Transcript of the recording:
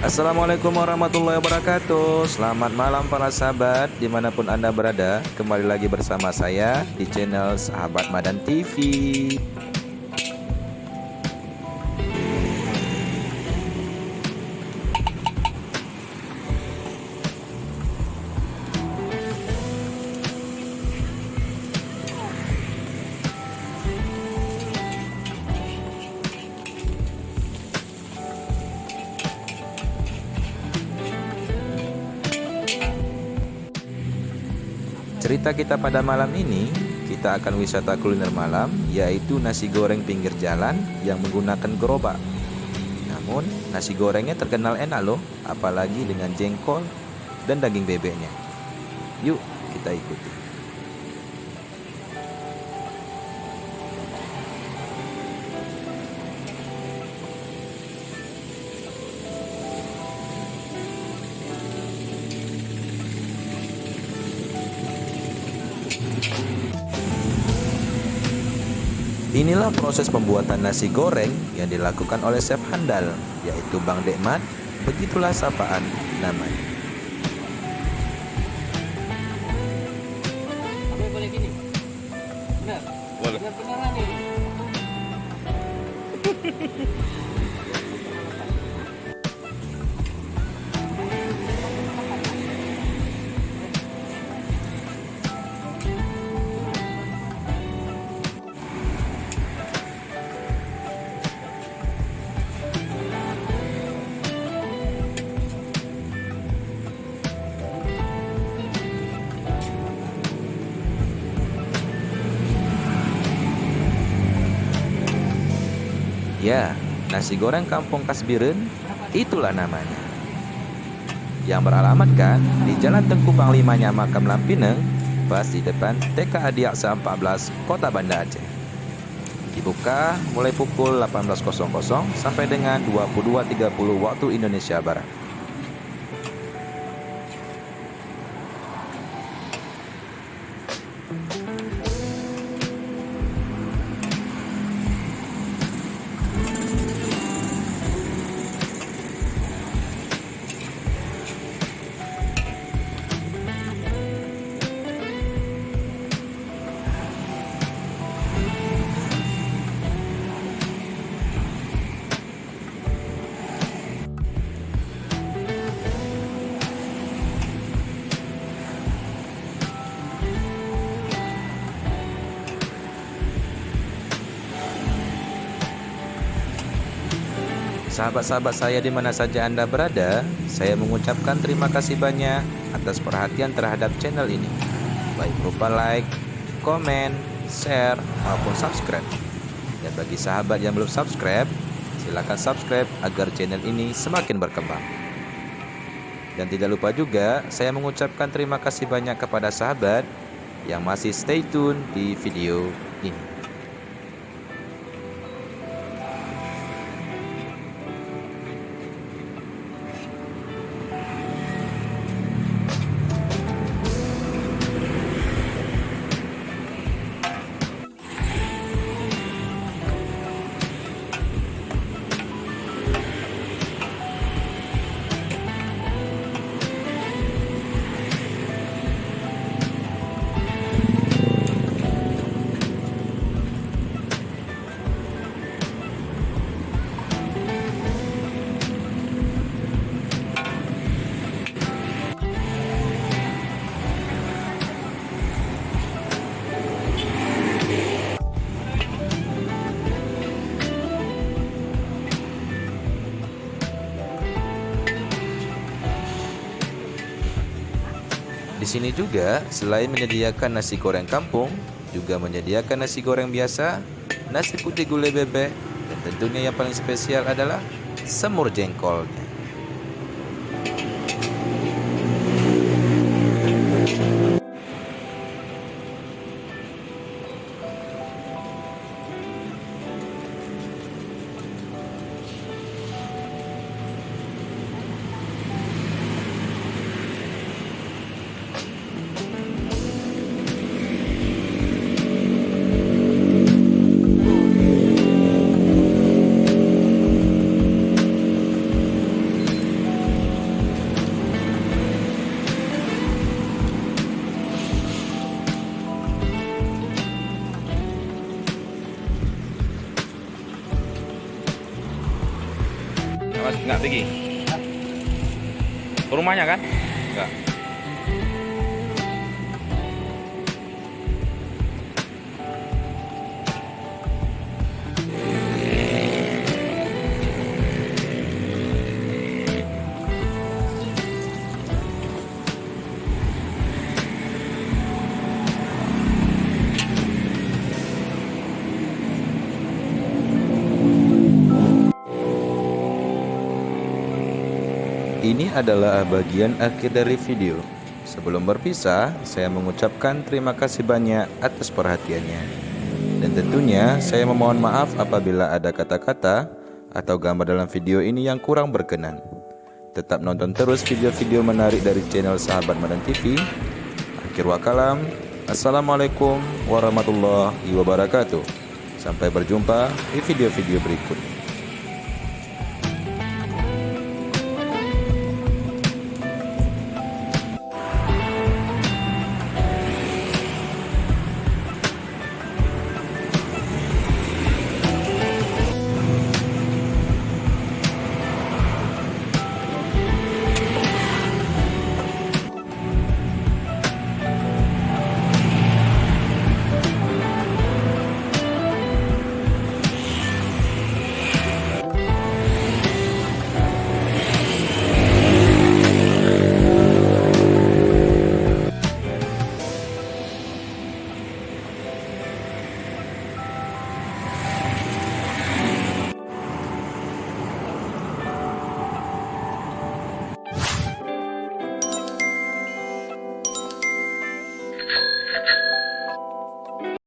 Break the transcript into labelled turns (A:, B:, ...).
A: Assalamualaikum warahmatullahi wabarakatuh. Selamat malam para sahabat dimanapun Anda berada. Kembali lagi bersama saya di channel Sahabat Madan TV. Cerita kita pada malam ini, kita akan wisata kuliner malam, yaitu nasi goreng pinggir jalan yang menggunakan gerobak. Namun, nasi gorengnya terkenal enak loh, apalagi dengan jengkol dan daging bebeknya. Yuk, kita ikuti. Inilah proses pembuatan nasi goreng yang dilakukan oleh chef handal, yaitu Bang Dekmat. Begitulah sapaan namanya.
B: Boleh gini? Benar?
A: Boleh.
B: Benar-benaran ini?
A: Ya, nasi goreng kampung Kasbiren, itulah namanya. Yang beralamatkan di Jalan Tengku Panglimanya Makam Lampineng, pas di depan TK Adiaksa 14, Kota Banda Aceh. Dibuka mulai pukul 18.00 sampai dengan 22.30 waktu Indonesia Barat. Sahabat-sahabat saya di mana saja Anda berada, saya mengucapkan terima kasih banyak atas perhatian terhadap channel ini, baik berupa like, komen, share, maupun subscribe. Dan bagi sahabat yang belum subscribe, silakan subscribe agar channel ini semakin berkembang. Dan tidak lupa juga, saya mengucapkan terima kasih banyak kepada sahabat yang masih stay tune di video ini. Di sini juga selain menyediakan nasi goreng kampung, juga menyediakan nasi goreng biasa, nasi putih gulai bebek, dan tentunya yang paling spesial adalah semur jengkolnya. Nggak pergi. Ke rumahnya kan? Nggak. Ini adalah bagian akhir dari video. Sebelum berpisah, saya mengucapkan terima kasih banyak atas perhatiannya. Dan tentunya saya memohon maaf apabila ada kata-kata atau gambar dalam video ini yang kurang berkenan. Tetap nonton terus video-video menarik dari channel Sahabat Madan TV. Akhir wakalam, Assalamualaikum warahmatullahi wabarakatuh. Sampai berjumpa di video-video berikut.